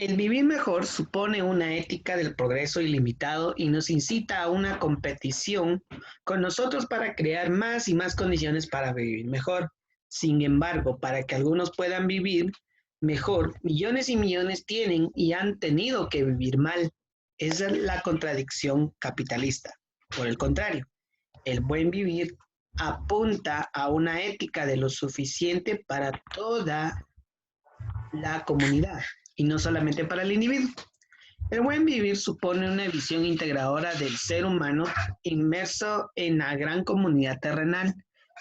El vivir mejor supone una ética del progreso ilimitado y nos incita a una competición con nosotros para crear más y más condiciones para vivir mejor. Sin embargo, para que algunos puedan vivir mejor, millones y millones tienen y han tenido que vivir mal. Esa es la contradicción capitalista. Por el contrario, el buen vivir apunta a una ética de lo suficiente para toda la comunidad y no solamente para el individuo. El buen vivir supone una visión integradora del ser humano inmerso en la gran comunidad terrenal,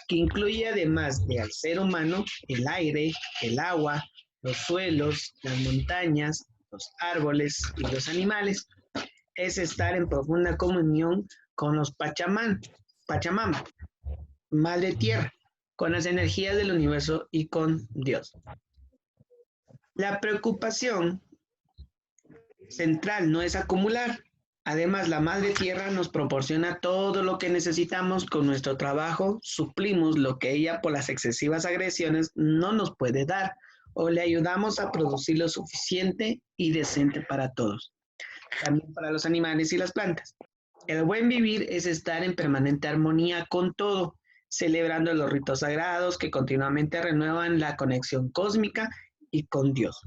que incluye además de al ser humano el aire, el agua, los suelos, las montañas, los árboles y los animales. Es estar en profunda comunión con los Pachamama, Madre Tierra, con las energías del universo y con Dios. La preocupación central no es acumular. Además, la Madre Tierra nos proporciona todo lo que necesitamos. Con nuestro trabajo suplimos lo que ella por las excesivas agresiones no nos puede dar o le ayudamos a producir lo suficiente y decente para todos, también para los animales y las plantas. El buen vivir es estar en permanente armonía con todo, celebrando los ritos sagrados que continuamente renuevan la conexión cósmica y con Dios.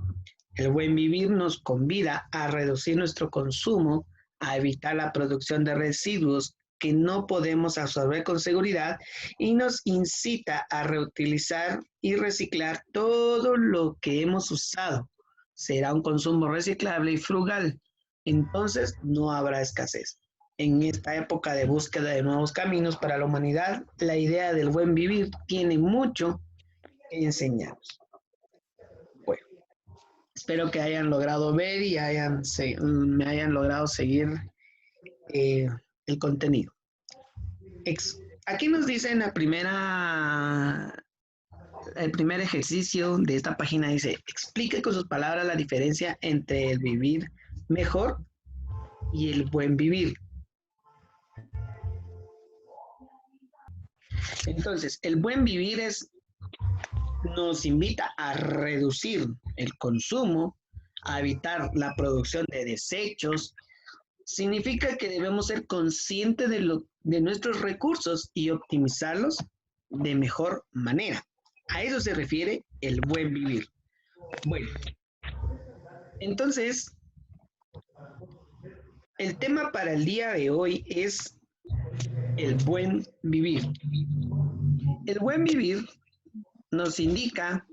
El buen vivir nos convida a reducir nuestro consumo, a evitar la producción de residuos que no podemos absorber con seguridad y nos incita a reutilizar y reciclar todo lo que hemos usado. Será un consumo reciclable y frugal. Entonces no habrá escasez. En esta época de búsqueda de nuevos caminos para la humanidad, la idea del buen vivir tiene mucho que enseñarnos. Bueno, espero que hayan logrado ver y me hayan logrado seguir eh, el contenido. Aquí nos dice en el primer ejercicio de esta página, dice, explique con sus palabras la diferencia entre el vivir mejor y el buen vivir. Entonces, el buen vivir nos invita a reducir el consumo, a evitar la producción de desechos. Significa que debemos ser conscientes de nuestros recursos y optimizarlos de mejor manera. A eso se refiere el buen vivir. Bueno, entonces, el tema para el día de hoy es el buen vivir. El buen vivir nos indica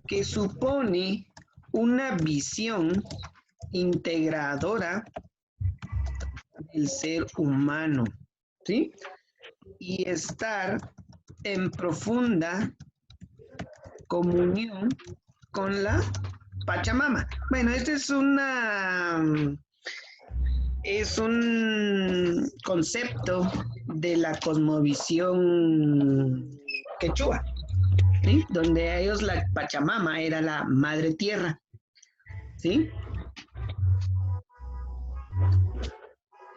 que supone una visión integradora del ser humano, ¿sí? Y estar en profunda comunión con la Pachamama. Bueno, este es un concepto de la cosmovisión quechua, ¿sí? Donde a ellos la Pachamama era la madre tierra, ¿sí?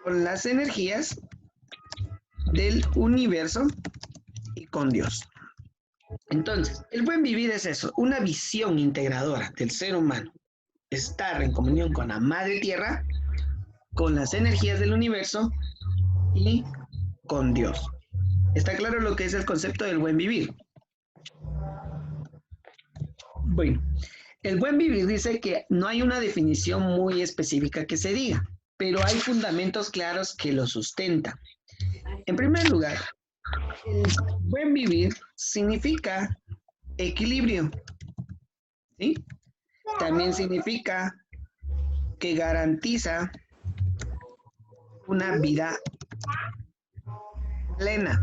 Con las energías del universo y con Dios. Entonces, el buen vivir es eso, una visión integradora del ser humano, estar en comunión con la madre tierra, con las energías del universo y con Dios. ¿Está claro lo que es el concepto del buen vivir? Bueno, el buen vivir dice que no hay una definición muy específica que se diga, pero hay fundamentos claros que lo sustentan. En primer lugar, el buen vivir significa equilibrio, ¿sí? También significa que garantiza una vida plena.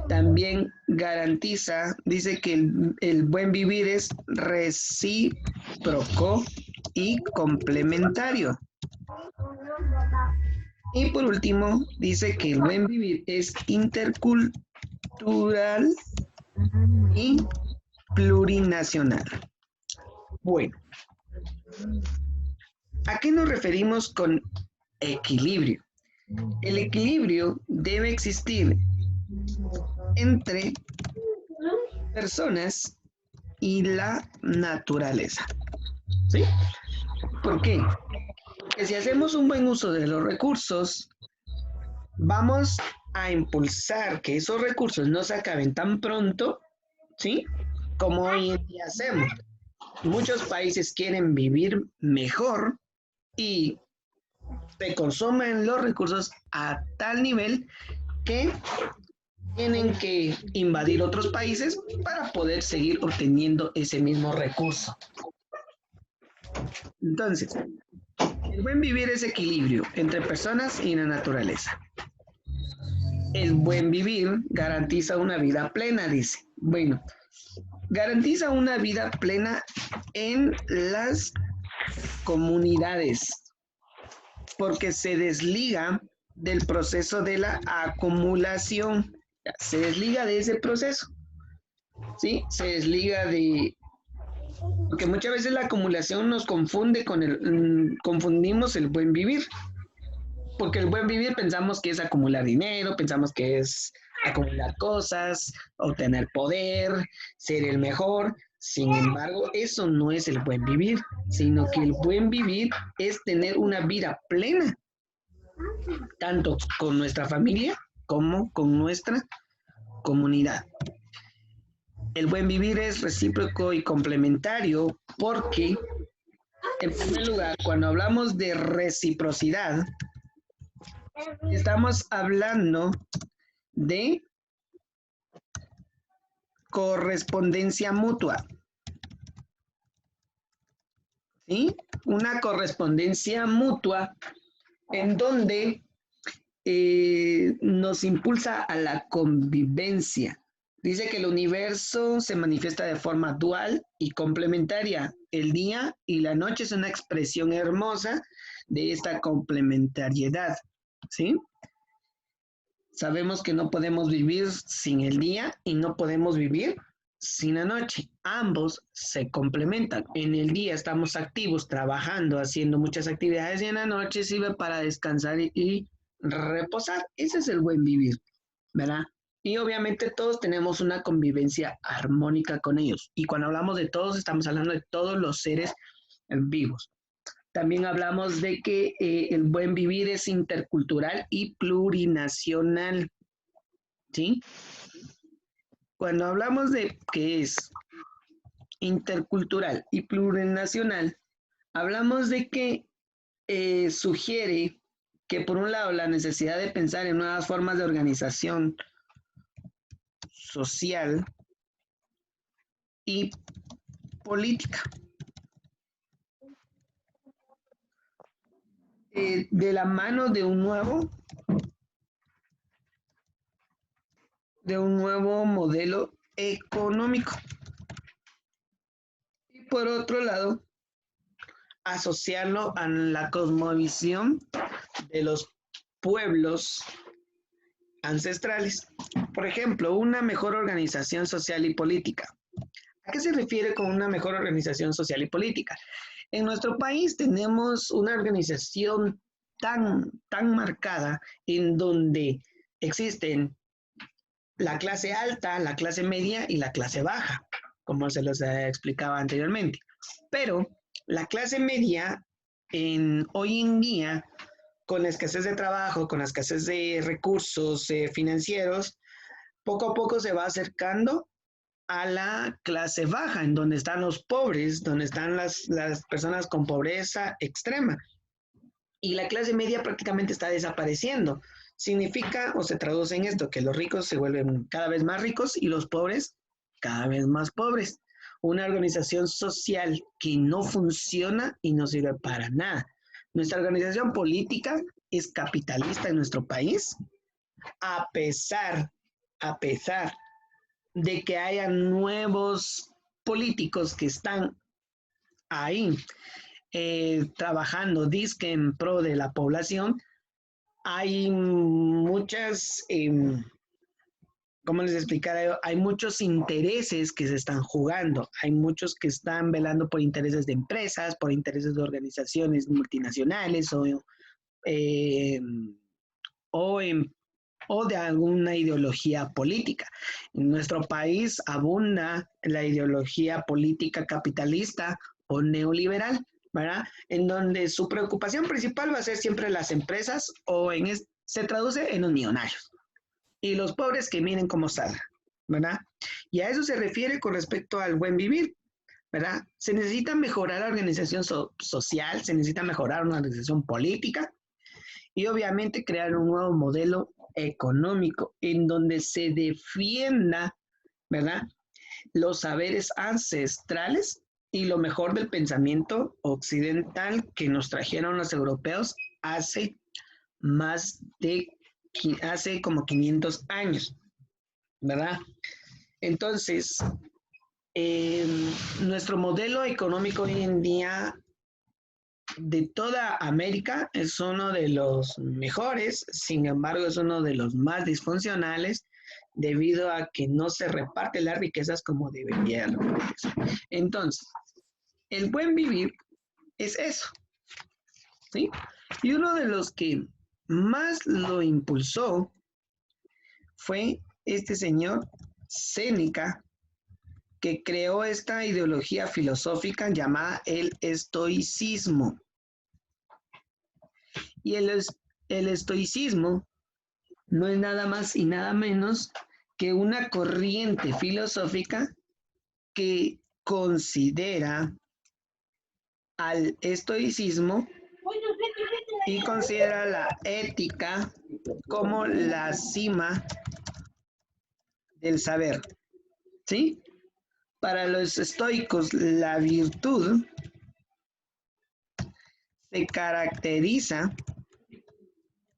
También garantiza, dice que el buen vivir es recíproco y complementario. Y por último, dice que el buen vivir es intercultural y plurinacional. Bueno, ¿a qué nos referimos con equilibrio? El equilibrio debe existir entre personas y la naturaleza. ¿sí? ¿Por qué? Porque si hacemos un buen uso de los recursos, vamos a impulsar que esos recursos no se acaben tan pronto, ¿sí? Como hoy en día hacemos. Muchos países quieren vivir mejor y se consumen los recursos a tal nivel que tienen que invadir otros países para poder seguir obteniendo ese mismo recurso. Entonces, el buen vivir es equilibrio entre personas y la naturaleza. El buen vivir garantiza una vida plena, dice. Bueno, garantiza una vida plena en las comunidades porque se desliga del proceso de la acumulación, se desliga de ese proceso, ¿sí? Se desliga de... Porque muchas veces la acumulación nos confunde con confundimos el buen vivir, porque el buen vivir pensamos que es acumular dinero, pensamos que es acumular cosas, obtener poder, ser el mejor. Sin embargo, eso no es el buen vivir, sino que el buen vivir es tener una vida plena, tanto con nuestra familia como con nuestra comunidad. El buen vivir es recíproco y complementario porque, en primer lugar, cuando hablamos de reciprocidad, estamos hablando de correspondencia mutua, ¿sí? Una correspondencia mutua en donde nos impulsa a la convivencia. Dice que el universo se manifiesta de forma dual y complementaria. El día y la noche es una expresión hermosa de esta complementariedad, ¿sí? Sabemos que no podemos vivir sin el día y no podemos vivir sin la noche. Ambos se complementan. En el día estamos activos, trabajando, haciendo muchas actividades y en la noche sirve para descansar y reposar. Ese es el buen vivir, ¿verdad? Y obviamente todos tenemos una convivencia armónica con ellos. Y cuando hablamos de todos, estamos hablando de todos los seres vivos. También hablamos de que el buen vivir es intercultural y plurinacional, ¿sí? Cuando hablamos de que es intercultural y plurinacional, hablamos de que sugiere que por un lado la necesidad de pensar en nuevas formas de organización social y política. De la mano de un nuevo modelo económico. Y por otro lado, asociarlo a la cosmovisión de los pueblos ancestrales. Por ejemplo, una mejor organización social y política. ¿A qué se refiere con una mejor organización social y política? En nuestro país tenemos una organización tan marcada en donde existen la clase alta, la clase media y la clase baja, como se los explicaba anteriormente. Pero la clase media hoy en día, con la escasez de trabajo, con la escasez de recursos financieros, poco a poco se va acercando a la clase baja, en donde están los pobres, donde están las personas con pobreza extrema. Y la clase media prácticamente está desapareciendo. Significa o se traduce en esto, que los ricos se vuelven cada vez más ricos y los pobres cada vez más pobres. Una organización social que no funciona y no sirve para nada. Nuestra organización política es capitalista en nuestro país, a pesar, a pesar de que haya nuevos políticos que están ahí trabajando disque en pro de la población, hay muchas, ¿cómo les explicaré? Hay muchos intereses que se están jugando, hay muchos que están velando por intereses de empresas, por intereses de organizaciones multinacionales eh, o en o de alguna ideología política. En nuestro país abunda la ideología política capitalista o neoliberal, ¿verdad? En donde su preocupación principal va a ser siempre las empresas o se traduce en los millonarios y los pobres que miren cómo salgan, ¿verdad? Y a eso se refiere con respecto al buen vivir, ¿verdad? Se necesita mejorar la organización social, se necesita mejorar una organización política y obviamente crear un nuevo modelo económico en donde se defienda, ¿verdad? Los saberes ancestrales y lo mejor del pensamiento occidental que nos trajeron los europeos hace más de, hace como 500 años, ¿verdad? Entonces, eh, nuestro modelo económico hoy en día de toda América es uno de los mejores, sin embargo es uno de los más disfuncionales debido a que no se reparte las riquezas como debería repartirse. Entonces, el buen vivir es eso, ¿sí? Y uno de los que más lo impulsó fue este señor Séneca, que creó esta ideología filosófica llamada el estoicismo. Y el estoicismo no es nada más y nada menos que una corriente filosófica que considera al estoicismo y considera la ética como la cima del saber, ¿sí? Para los estoicos, la virtud se caracteriza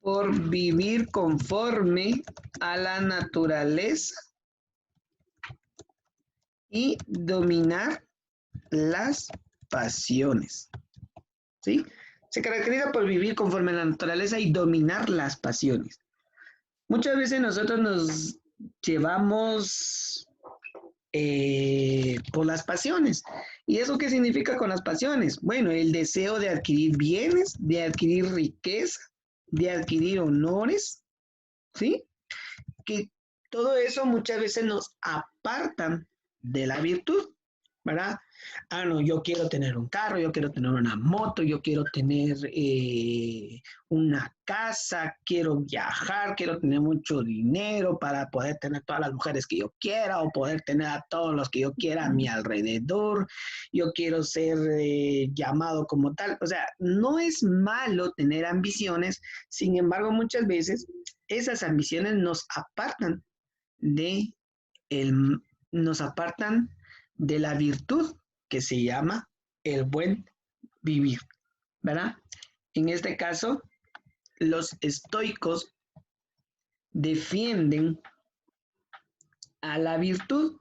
por vivir conforme a la naturaleza y dominar las pasiones, ¿sí? Se caracteriza por vivir conforme a la naturaleza y dominar las pasiones. Muchas veces nosotros nos llevamos por las pasiones. ¿Y eso qué significa con las pasiones? Bueno, el deseo de adquirir bienes, de adquirir riqueza, de adquirir honores, ¿sí? Que todo eso muchas veces nos apartan de la virtud, ¿verdad? Ah, no, yo quiero tener un carro, yo quiero tener una moto, yo quiero tener una casa, quiero viajar, quiero tener mucho dinero para poder tener todas las mujeres que yo quiera o poder tener a todos los que yo quiera a mi alrededor. Yo quiero ser llamado como tal. O sea, no es malo tener ambiciones, sin embargo, muchas veces esas ambiciones de el, nos apartan de la virtud que se llama el buen vivir, ¿verdad? En este caso, los estoicos defienden a la virtud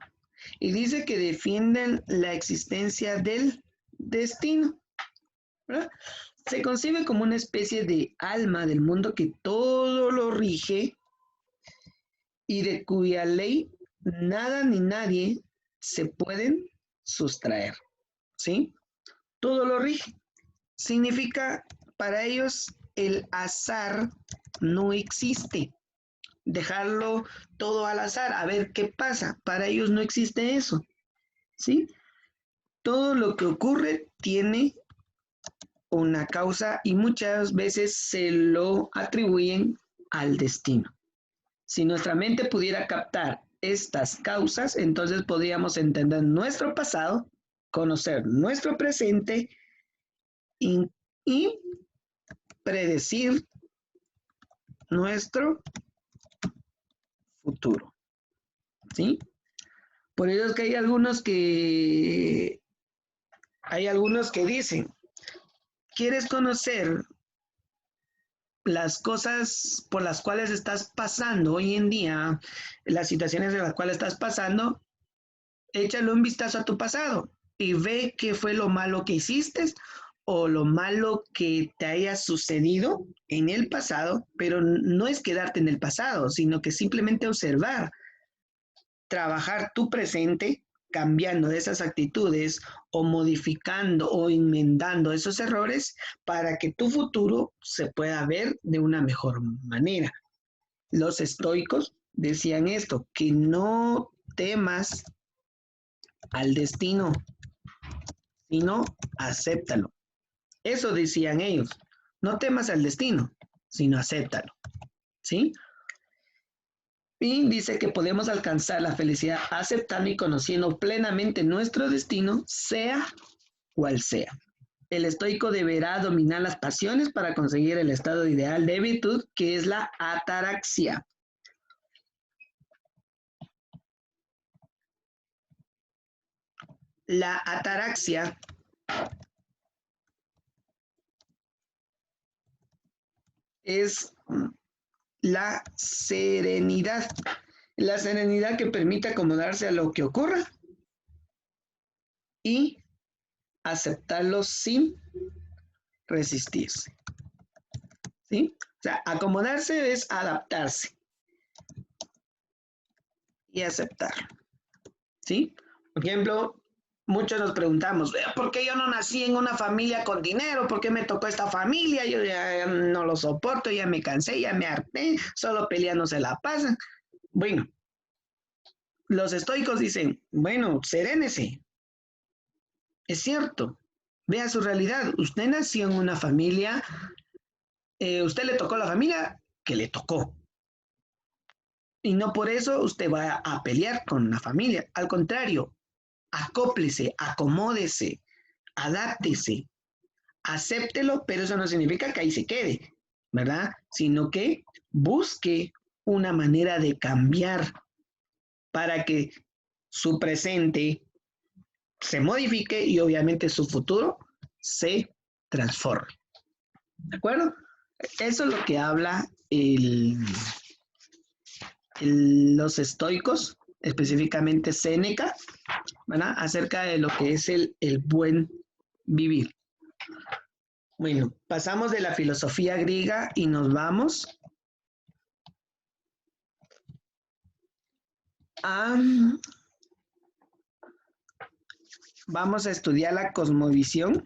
y dice que defienden la existencia del destino, ¿verdad? Se concibe como una especie de alma del mundo que todo lo rige y de cuya ley nada ni nadie se pueden sustraer, ¿sí? Todo lo rige. Significa, para ellos, el azar no existe. Dejarlo todo al azar, a ver qué pasa. Para ellos no existe eso, ¿sí? Todo lo que ocurre tiene una causa y muchas veces se lo atribuyen al destino. Si nuestra mente pudiera captar estas causas, entonces podríamos entender nuestro pasado, conocer nuestro presente y predecir nuestro futuro, ¿sí? Por eso es que hay algunos que dicen, ¿quieres conocer las cosas por las cuales estás pasando hoy en día, las situaciones de las cuales estás pasando? Échale un vistazo a tu pasado y ve qué fue lo malo que hiciste o lo malo que te haya sucedido en el pasado, pero no es quedarte en el pasado, sino que simplemente observar, trabajar tu presente, cambiando esas actitudes o modificando o enmendando esos errores para que tu futuro se pueda ver de una mejor manera. Los estoicos decían esto, que no temas al destino, sino acéptalo. Eso decían ellos. No temas al destino, sino acéptalo. ¿Sí? Y dice que podemos alcanzar la felicidad aceptando y conociendo plenamente nuestro destino, sea cual sea. El estoico deberá dominar las pasiones para conseguir el estado ideal de virtud, que es la ataraxia. La ataraxia es la serenidad. La serenidad que permite acomodarse a lo que ocurra y aceptarlo sin resistirse. ¿Sí? O sea, acomodarse es adaptarse y aceptarlo. ¿Sí? Por ejemplo, muchos nos preguntamos, ¿por qué yo no nací en una familia con dinero? ¿Por qué me tocó esta familia? Yo ya no lo soporto, ya me cansé, ya me harté, solo peleando se la pasan. Bueno, los estoicos dicen, bueno, serénese. Es cierto, vea su realidad. Usted nació en una familia, usted le tocó la familia que le tocó. Y no por eso usted va a pelear con la familia. Al contrario, acóplese, acomódese, adáptese, acéptelo, pero eso no significa que ahí se quede, ¿verdad? Sino que busque una manera de cambiar para que su presente se modifique y obviamente su futuro se transforme. ¿De acuerdo? Eso es lo que habla los estoicos, específicamente Séneca, ¿verdad? Acerca de lo que es el buen vivir. Bueno, pasamos de la filosofía griega y nos vamos a... Vamos a estudiar la cosmovisión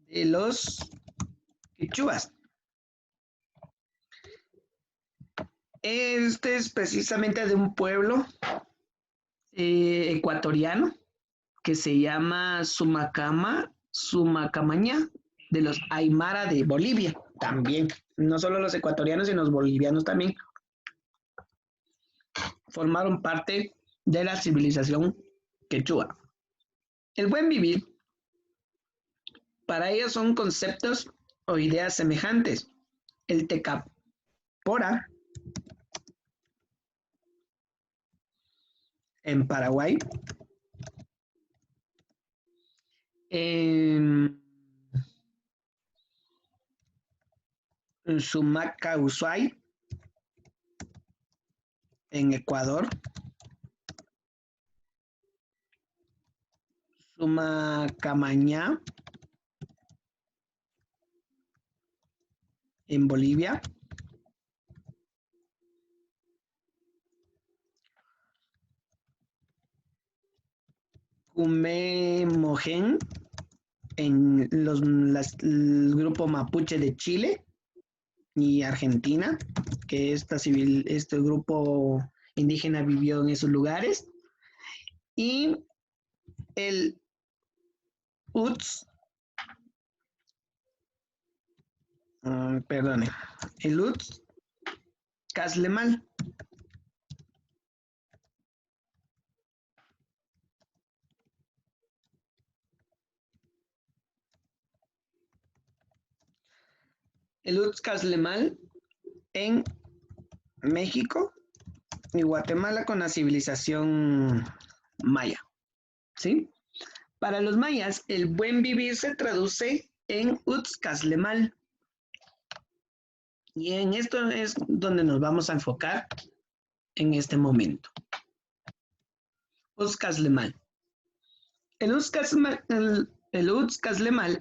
de los quechuas. Este es precisamente de un pueblo ecuatoriano que se llama Sumacamaña, de los Aymara de Bolivia, también. No solo los ecuatorianos, sino los bolivianos también formaron parte de la civilización quechua. El buen vivir, para ellos son conceptos o ideas semejantes. El tecapora, en Paraguay, en Sumaca Ushuay, en Ecuador, Sumacamañá, en Bolivia, Cumemogen, en el grupo mapuche de Chile y Argentina, que este grupo indígena vivió en esos lugares, y el UTS, perdone, el UTS Caslemal. El UTS Caslemal en México y Guatemala con la civilización maya, ¿sí? Para los mayas, el buen vivir se traduce en Utzcaslemal. Y en esto es donde nos vamos a enfocar en este momento. Utzcaslemal. El Utzcaslemal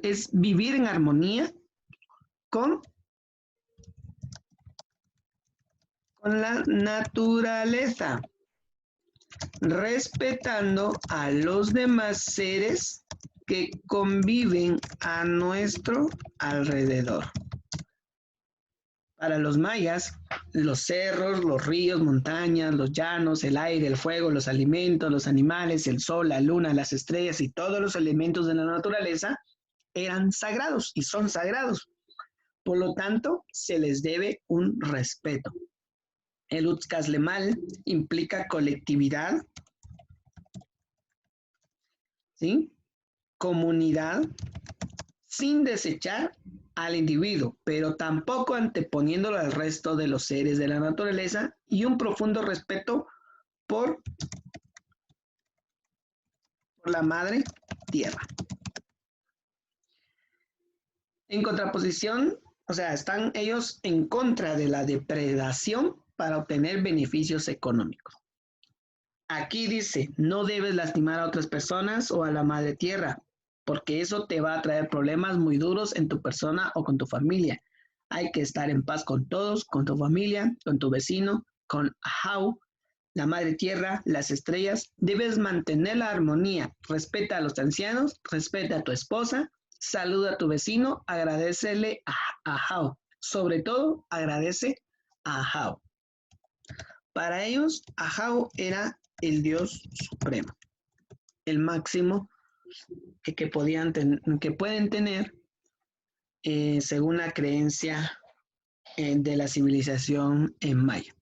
es vivir en armonía con la naturaleza, respetando a los demás seres que conviven a nuestro alrededor. Para los mayas, los cerros, los ríos, montañas, los llanos, el aire, el fuego, los alimentos, los animales, el sol, la luna, las estrellas y todos los elementos de la naturaleza eran sagrados y son sagrados. Por lo tanto, se les debe un respeto. El Utzcaslemal implica colectividad, ¿sí? Comunidad, sin desechar al individuo, pero tampoco anteponiéndolo al resto de los seres de la naturaleza, y un profundo respeto por la madre tierra. En contraposición, o sea, están ellos en contra de la depredación para obtener beneficios económicos. Aquí dice, no debes lastimar a otras personas o a la madre tierra, porque eso te va a traer problemas muy duros en tu persona o con tu familia. Hay que estar en paz con todos, con tu familia, con tu vecino, con Ahau, la madre tierra, las estrellas. Debes mantener la armonía. Respeta a los ancianos, respeta a tu esposa, saluda a tu vecino, agradecele a Ahau. Sobre todo, agradece a Ahau. Para ellos, Ahau era el Dios supremo, el máximo que pueden tener según la creencia de la civilización en maya.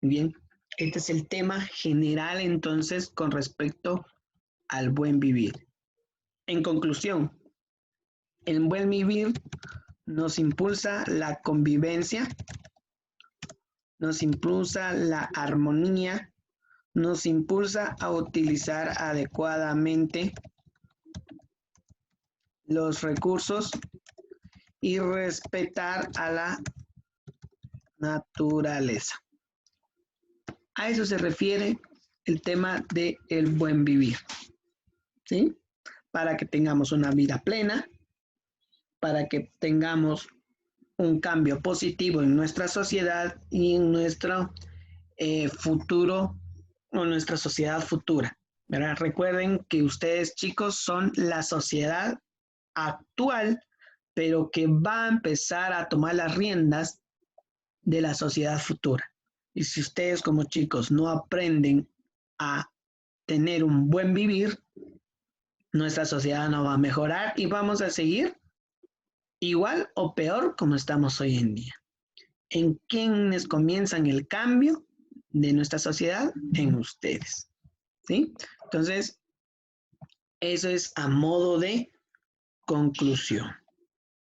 Bien, este es el tema general entonces con respecto al buen vivir. En conclusión, el buen vivir nos impulsa la convivencia, nos impulsa la armonía, nos impulsa a utilizar adecuadamente los recursos y respetar a la naturaleza. A eso se refiere el tema del buen vivir, ¿sí? Para que tengamos una vida plena, para que tengamos un cambio positivo en nuestra sociedad y en nuestro futuro o nuestra sociedad futura, ¿verdad? Recuerden que ustedes, chicos, son la sociedad actual, pero que va a empezar a tomar las riendas de la sociedad futura. Y si ustedes como chicos no aprenden a tener un buen vivir, nuestra sociedad no va a mejorar y vamos a seguir igual o peor como estamos hoy en día. ¿En quiénes comienzan el cambio de nuestra sociedad? En ustedes, ¿sí? Entonces, eso es a modo de conclusión.